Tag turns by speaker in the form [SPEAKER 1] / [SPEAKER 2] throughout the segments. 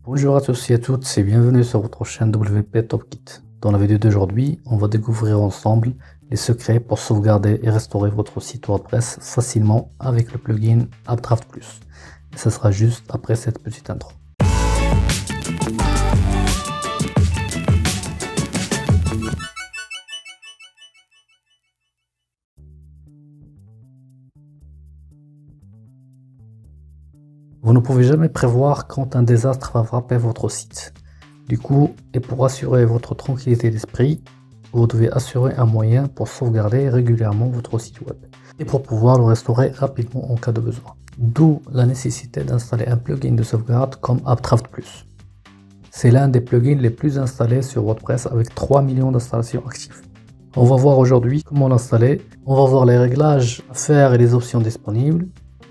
[SPEAKER 1] Bonjour à tous et à toutes et bienvenue sur votre chaîne WP Top Kit. Dans la vidéo d'aujourd'hui, on va découvrir ensemble les secrets pour sauvegarder et restaurer votre site WordPress facilement avec le plugin Updraft Plus. Et ça sera juste après cette petite intro. Vous ne pouvez jamais prévoir quand un désastre va frapper votre site. Du coup, et pour assurer votre tranquillité d'esprit, vous devez assurer un moyen pour sauvegarder régulièrement votre site web et pour pouvoir le restaurer rapidement en cas de besoin. D'où la nécessité d'installer un plugin de sauvegarde comme Updraft Plus. C'est l'un des plugins les plus installés sur WordPress avec 3 millions d'installations actives. On va voir aujourd'hui comment l'installer, on va voir les réglages à faire et les options disponibles.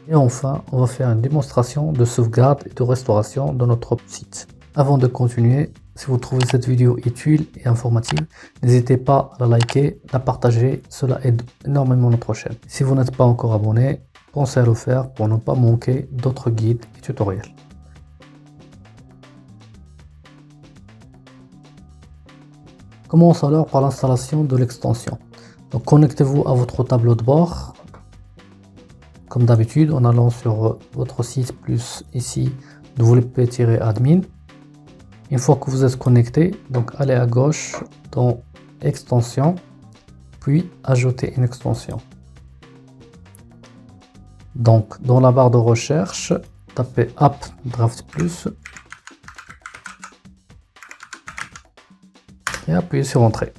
[SPEAKER 1] Et enfin, on va faire une démonstration de sauvegarde et de restauration de notre site. Avant de continuer, si vous trouvez cette vidéo utile et informative, n'hésitez pas à la liker, à la partager, cela aide énormément notre chaîne. Si vous n'êtes pas encore abonné, pensez à le faire pour ne pas manquer d'autres guides et tutoriels. Commençons alors par l'installation de l'extension. Donc connectez-vous à votre tableau de bord. Comme d'habitude, en allant sur votre site plus ici wp-admin. Une fois que vous êtes connecté, donc allez à gauche dans extension, puis ajouter une extension. Donc dans la barre de recherche, tapez Updraft Plus et appuyez sur Entrée.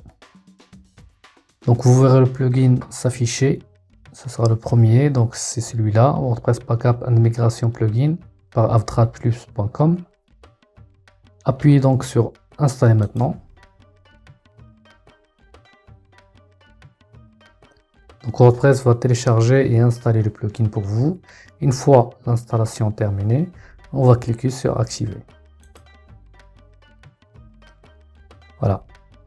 [SPEAKER 1] Donc vous verrez le plugin s'afficher. Ce sera le premier, donc c'est celui-là, WordPress Backup and Migration Plugin par updraftplus.com. Appuyez donc sur Installer maintenant. Donc WordPress va télécharger et installer le plugin pour vous. Une fois l'installation terminée, on va cliquer sur Activer. Voilà.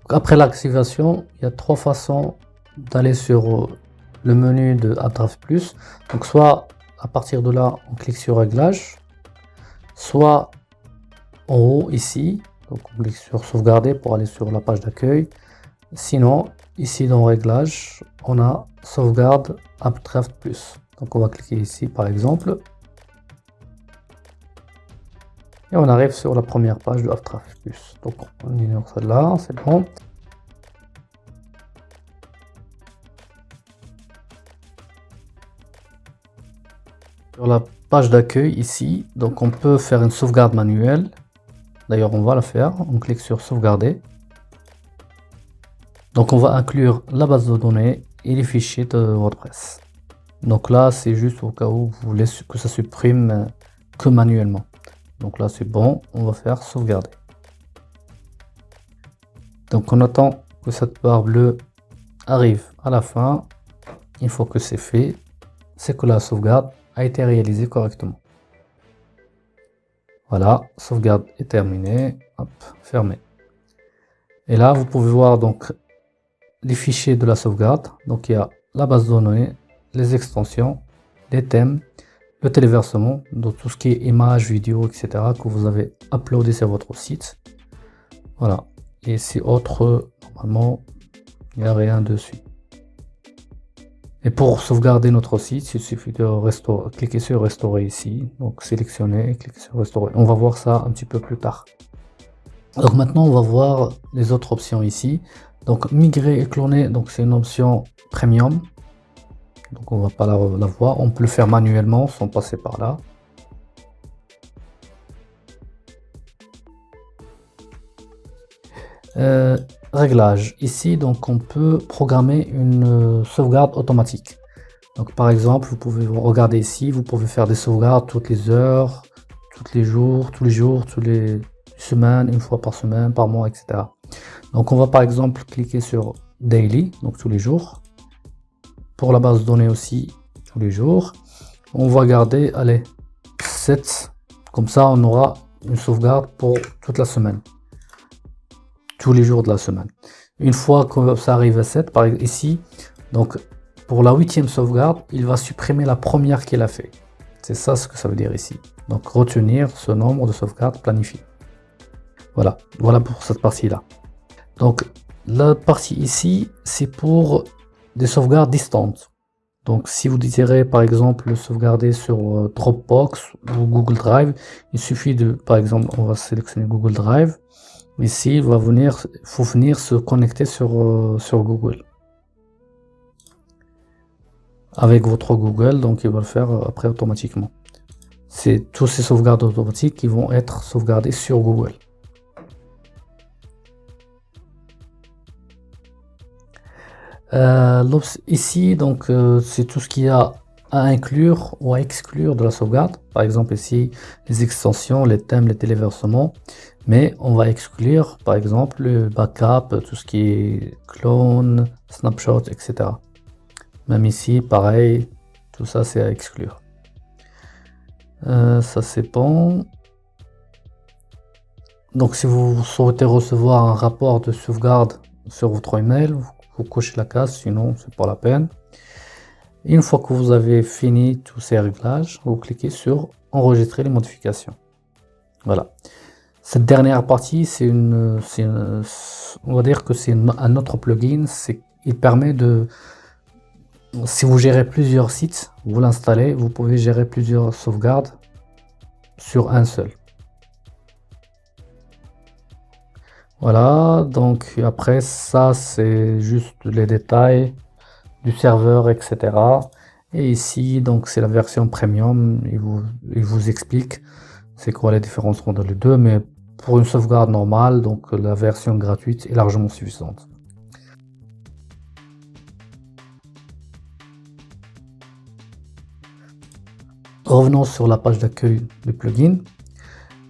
[SPEAKER 1] Après l'activation, il y a trois façons d'aller sur le menu de Updraft Plus. Donc soit à partir de là on clique sur Réglages, soit en haut ici, donc on clique sur Sauvegarder pour aller sur la page d'accueil. Sinon ici dans Réglages on a Sauvegarde Updraft Plus. Donc on va cliquer ici par exemple et on arrive sur la première page de Updraft Plus. Donc on ignore celle-là, c'est bon. Sur la page d'accueil ici, donc on peut faire une sauvegarde manuelle. D'ailleurs, on va la faire. On clique sur sauvegarder. Donc on va inclure la base de données et les fichiers de WordPress. Donc là, c'est juste au cas où vous voulez que ça supprime que manuellement. Donc là, c'est bon. On va faire sauvegarder. Donc on attend que cette barre bleue arrive à la fin. Une fois que c'est fait, c'est que la sauvegarde a été réalisé correctement. Voilà, sauvegarde est terminée. Hop, fermé. Et là, vous pouvez voir donc les fichiers de la sauvegarde. Donc il y a la base de données, les extensions, les thèmes, le téléversement, donc tout ce qui est images, vidéos, etc. que vous avez uploadé sur votre site. Voilà. Et si autre, normalement, il n'y a rien dessus. Et pour sauvegarder notre site, il suffit de cliquer sur restaurer ici, donc sélectionner et cliquer sur restaurer. On va voir ça un petit peu plus tard. Donc maintenant on va voir les autres options ici. Donc migrer et cloner, donc c'est une option premium. Donc on va pas la voir, on peut le faire manuellement sans passer par là. Réglages ici, donc on peut programmer une sauvegarde automatique. Donc par exemple, vous pouvez regarder ici, vous pouvez faire des sauvegardes toutes les heures, tous les jours, toutes les semaines, une fois par semaine, par mois, etc. Donc on va par exemple cliquer sur Daily, donc tous les jours. Pour la base de données aussi, tous les jours. On va garder, allez, 7. Comme ça, on aura une sauvegarde pour toute la semaine. Tous les jours de la semaine. Une fois que ça arrive à 7, par exemple ici, donc pour la 8e sauvegarde, il va supprimer la première qu'il a fait. C'est ça ce que ça veut dire ici. Donc retenir ce nombre de sauvegardes planifiées. Voilà pour cette partie-là. Donc la partie ici, c'est pour des sauvegardes distantes. Donc si vous désirez par exemple sauvegarder sur Dropbox ou Google Drive, il suffit de, par exemple, on va sélectionner Google Drive. Ici, il faut venir se connecter sur Google. Avec votre Google, donc il va le faire après automatiquement. C'est tous ces sauvegardes automatiques qui vont être sauvegardées sur Google. Ici, donc c'est tout ce qu'il y a à inclure ou à exclure de la sauvegarde. Par exemple ici, les extensions, les thèmes, les téléversements. Mais on va exclure par exemple le backup, tout ce qui est clone, snapshot, etc. Même ici, pareil, tout ça c'est à exclure. Ça c'est bon. Donc si vous souhaitez recevoir un rapport de sauvegarde sur votre email, vous cochez la case, sinon c'est pas la peine. Une fois que vous avez fini tous ces réglages, vous cliquez sur enregistrer les modifications. Voilà. Cette dernière partie, on va dire que c'est un autre plugin. Il permet de, si vous gérez plusieurs sites, vous l'installez, vous pouvez gérer plusieurs sauvegardes sur un seul. Voilà, donc après ça, c'est juste les détails du serveur, etc. Et ici, donc c'est la version premium. Il vous explique c'est quoi les différences entre les deux, mais pour une sauvegarde normale, donc la version gratuite est largement suffisante. Revenons sur la page d'accueil du plugin.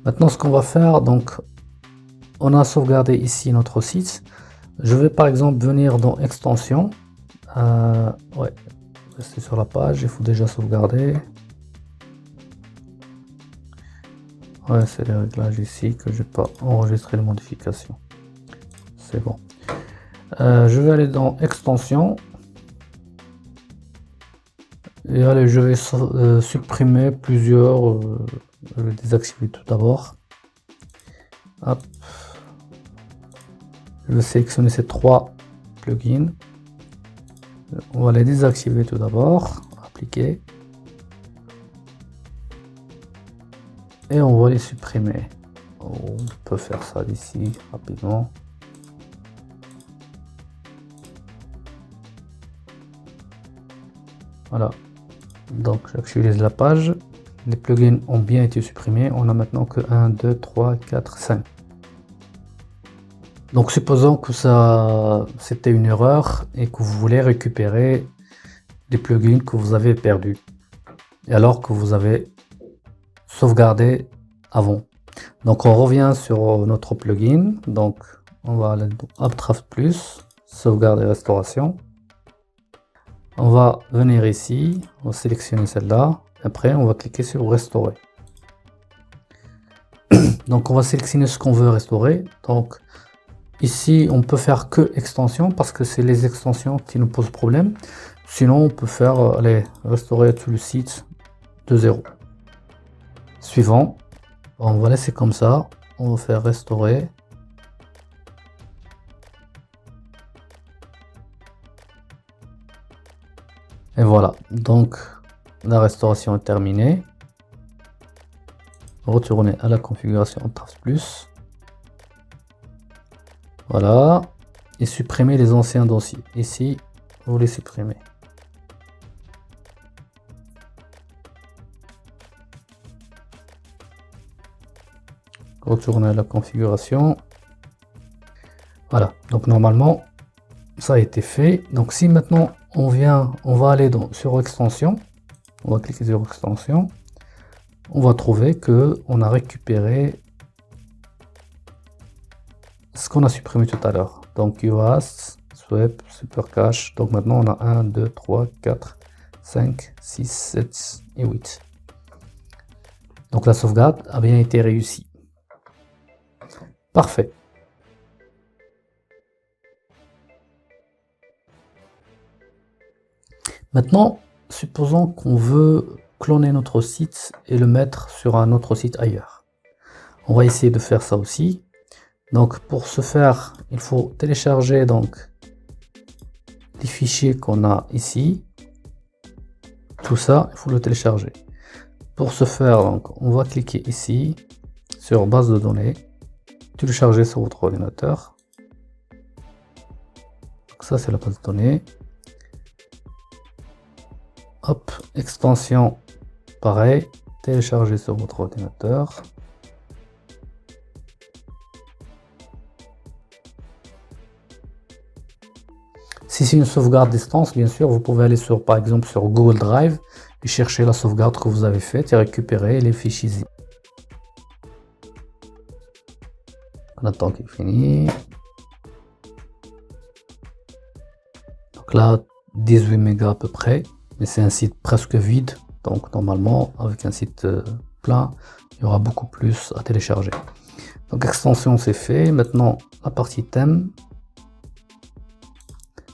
[SPEAKER 1] Maintenant, ce qu'on va faire, donc on a sauvegardé ici notre site. Je vais par exemple venir dans extension. Ouais, rester sur la page, il faut déjà sauvegarder. Ouais, c'est les réglages ici que je n'ai pas enregistré les modifications. C'est bon. Je vais aller dans extension. Et allez, je vais supprimer plusieurs. Je vais désactiver tout d'abord. Hop. Je vais sélectionner ces trois plugins. On va les désactiver tout d'abord. Appliquer. Et on va les supprimer. On peut faire ça d'ici rapidement. Voilà. Donc j'actualise la page. Les plugins ont bien été supprimés. On a maintenant que 1, 2, 3, 4, 5. Donc supposons que ça c'était une erreur et que vous voulez récupérer des plugins que vous avez perdus. Et alors que vous avez sauvegardé avant. Donc on revient sur notre plugin. Donc on va aller dans Updraft Plus, sauvegarde et restauration. On va venir ici, on va sélectionner celle-là. Après on va cliquer sur restaurer. Donc on va sélectionner ce qu'on veut restaurer. Donc ici on peut faire que extension parce que c'est les extensions qui nous posent problème. Sinon on peut faire restaurer tout le site de zéro. Suivant, on va laisser comme ça. On va faire restaurer. Et voilà, donc la restauration est terminée. Retournez à la configuration Updraft Plus. Voilà, et supprimer les anciens dossiers. Ici, vous les supprimez. Retournez à la configuration. Voilà, donc normalement, ça a été fait. Donc si maintenant on va aller sur extension. On va cliquer sur extension. On va trouver que on a récupéré ce qu'on a supprimé tout à l'heure. Donc UAS, Swap, Supercache. Donc maintenant on a 1, 2, 3, 4, 5, 6, 7 et 8. Donc la sauvegarde a bien été réussie. Parfait. Maintenant, supposons qu'on veut cloner notre site et le mettre sur un autre site ailleurs. On va essayer de faire ça aussi. Donc pour ce faire, il faut télécharger donc les fichiers qu'on a ici. Tout ça, il faut le télécharger. Pour ce faire, donc, on va cliquer ici sur base de données, télécharger sur votre ordinateur. Donc ça c'est la base de données. Hop, extension, pareil, télécharger sur votre ordinateur. Si c'est une sauvegarde distance, bien sûr, vous pouvez aller sur, par exemple, sur Google Drive et chercher la sauvegarde que vous avez faite et récupérer les fichiers zip. On attend qu'il finisse. Donc là, 18 mégas à peu près, mais c'est un site presque vide. Donc normalement, avec un site plein, il y aura beaucoup plus à télécharger. Donc extension, c'est fait. Maintenant, la partie thème.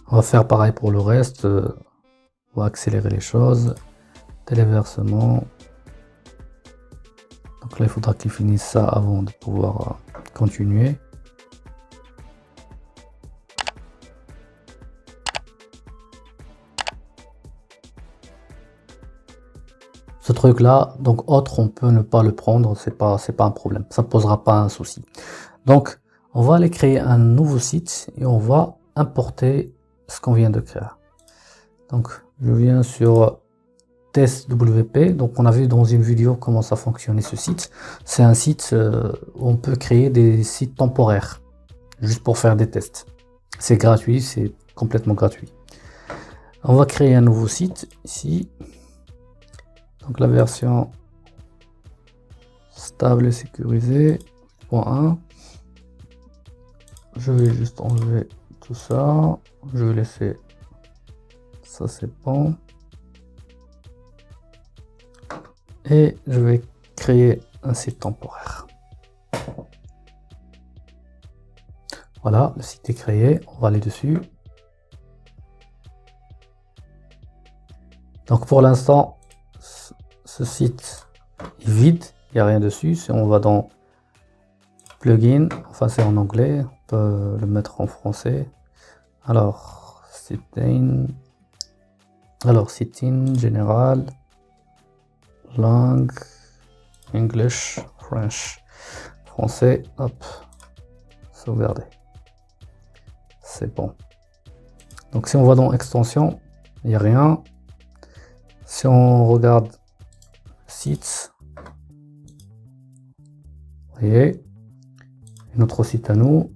[SPEAKER 1] On va faire pareil pour le reste. On va accélérer les choses. Téléversement. Donc là, il faudra qu'il finisse ça avant de pouvoir continuer. Ce truc là, donc autre, on peut ne pas le prendre, c'est pas un problème, ça posera pas un souci. Donc on va aller créer un nouveau site et on va importer ce qu'on vient de créer. Donc je viens sur test WP. Donc on a vu dans une vidéo comment ça fonctionnait ce site. C'est un site où on peut créer des sites temporaires juste pour faire des tests. C'est gratuit, c'est complètement gratuit. On va créer un nouveau site ici. Donc la version stable et sécurisée, .1. Je vais juste enlever tout ça. Je vais laisser ça, c'est bon. Et je vais créer un site temporaire. Voilà, le site est créé. On va aller dessus. Donc pour l'instant, ce site est vide, il n'y a rien dessus. Si on va dans plugin, enfin c'est en anglais, on peut le mettre en français. Alors, setting, général, langue, English, French, français, hop, sauvegarder. C'est bon. Donc si on va dans extension, il n'y a rien. Si on regarde sites, vous voyez, notre site à nous.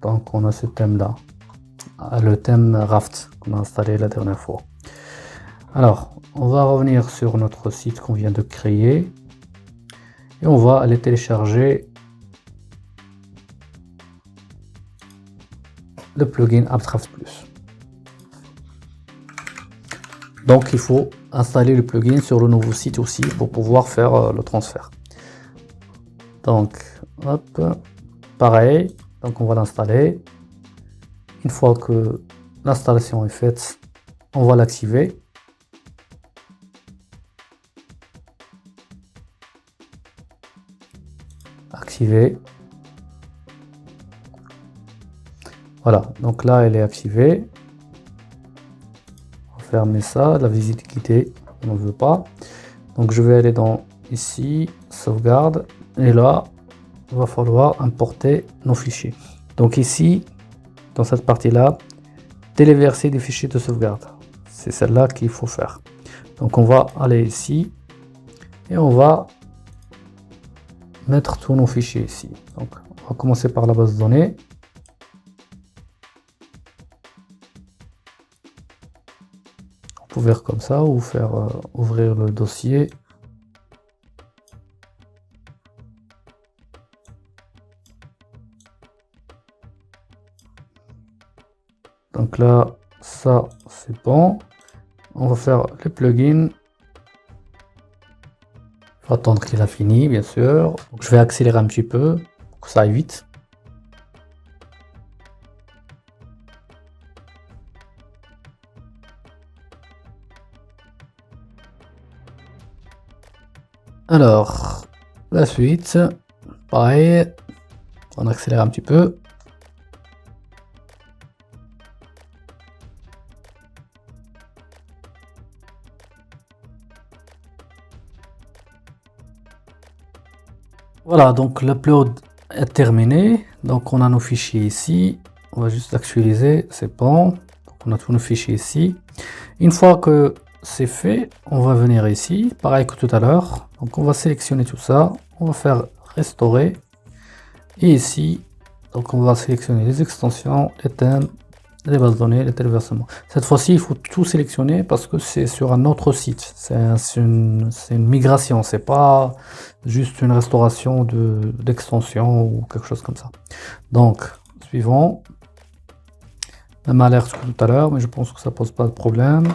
[SPEAKER 1] Donc on a ce thème là, le thème Raft qu'on a installé la dernière fois. Alors on va revenir sur notre site qu'on vient de créer et on va aller télécharger le plugin Updraft Plus. Donc il faut installer le plugin sur le nouveau site aussi pour pouvoir faire le transfert. Donc hop, pareil, donc on va l'installer. Une fois que l'installation est faite, on va l'activer. Activer. Voilà, donc là elle est activée. Fermer ça, la visibilité, on ne veut pas. Donc je vais aller dans ici, sauvegarde, et là, il va falloir importer nos fichiers. Donc ici, dans cette partie-là, téléverser des fichiers de sauvegarde. C'est celle-là qu'il faut faire. Donc on va aller ici, et on va mettre tous nos fichiers ici. Donc on va commencer par la base de données. Ouvrir comme ça ou faire ouvrir le dossier. Donc là, ça c'est bon. On va faire les plugins. Il faut attendre qu'il a fini, bien sûr. Donc, je vais accélérer un petit peu pour que ça aille vite. Alors, la suite, Pareil, on accélère un petit peu. Voilà, donc l'upload est terminé. Donc on a nos fichiers ici. On va juste actualiser, c'est bon. Donc on a tous nos fichiers ici. Une fois que c'est fait, on va venir ici, pareil que tout à l'heure. Donc on va sélectionner tout ça. On va faire restaurer. Et ici, donc on va sélectionner les extensions, les thèmes, les bases de données, les téléversements. Cette fois-ci, il faut tout sélectionner parce que c'est sur un autre site. C'est une migration, c'est pas juste une restauration d'extension ou quelque chose comme ça. Donc, suivant. Même alerte que tout à l'heure, mais je pense que ça pose pas de problème.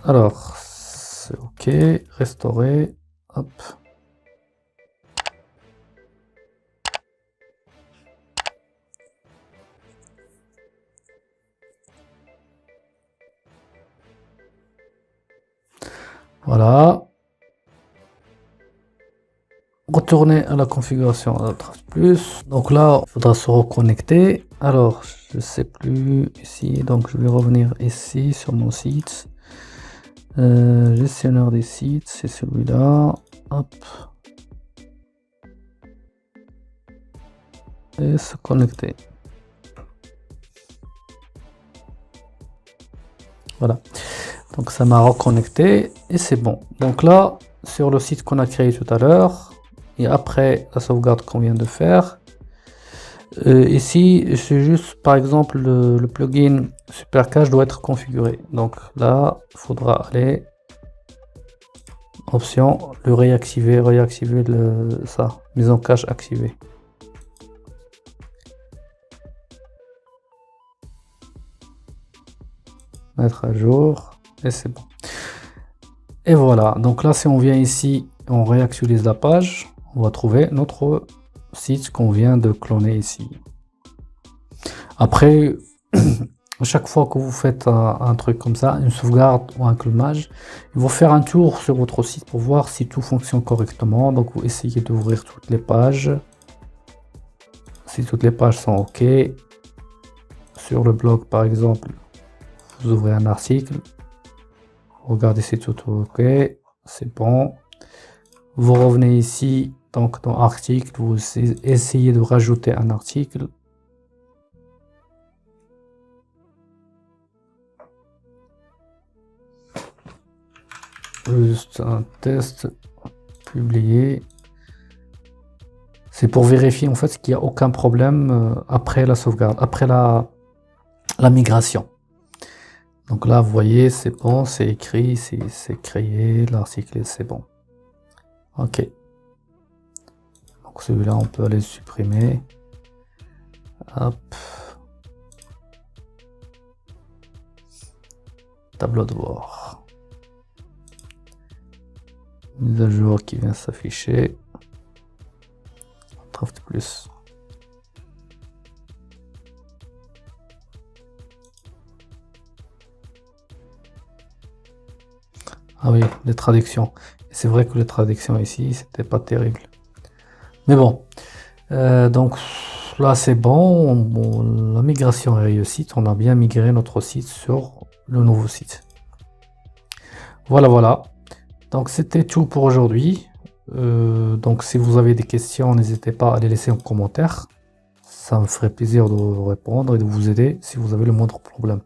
[SPEAKER 1] Alors, c'est OK. Restaurer. Hop. Voilà. Retourner à la configuration plus. Donc là, il faudra se reconnecter. Alors, je sais plus ici, donc je vais revenir ici sur mon site. Gestionnaire des sites, c'est celui-là. Hop. Et se connecter. Voilà. Donc ça m'a reconnecté et c'est bon. Donc là, sur le site qu'on a créé tout à l'heure, et après la sauvegarde qu'on vient de faire, ici, c'est juste par exemple le plugin Supercache doit être configuré. Donc là, il faudra aller option, le réactiver ça, mise en cache activée. Mettre à jour et c'est bon. Et voilà, donc là si on vient ici, on réactualise la page, on va trouver notre site qu'on vient de cloner ici. Après, à chaque fois que vous faites un truc comme ça, une sauvegarde ou un clonage, il faut faire un tour sur votre site pour voir si tout fonctionne correctement. Donc vous essayez d'ouvrir toutes les pages. Si toutes les pages sont OK, sur le blog par exemple, vous ouvrez un article, regardez si tout est OK, c'est bon. Vous revenez ici, donc dans article, vous essayez de rajouter un article. Juste un test publié. C'est pour vérifier en fait qu'il n'y a aucun problème après la sauvegarde, après la migration. Donc là, vous voyez, c'est bon, c'est écrit, c'est créé, l'article, c'est bon. OK. Donc celui-là, on peut aller le supprimer. Hop. Tableau de bord. Mise à jour qui vient s'afficher. Draft plus. Ah oui, les traductions. C'est vrai que les traductions ici, c'était pas terrible. Mais bon, donc là c'est bon, la migration est réussie, on a bien migré notre site sur le nouveau site. Voilà. Donc c'était tout pour aujourd'hui. Donc si vous avez des questions, n'hésitez pas à les laisser en commentaire. Ça me ferait plaisir de vous répondre et de vous aider si vous avez le moindre problème.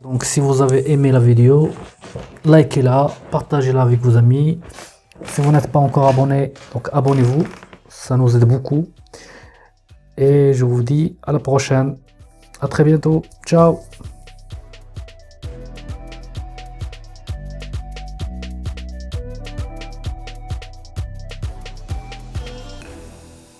[SPEAKER 1] Donc si vous avez aimé la vidéo, likez-la, partagez-la avec vos amis. Si vous n'êtes pas encore abonné, donc abonnez-vous, ça nous aide beaucoup. Et je vous dis à la prochaine, à très bientôt, ciao.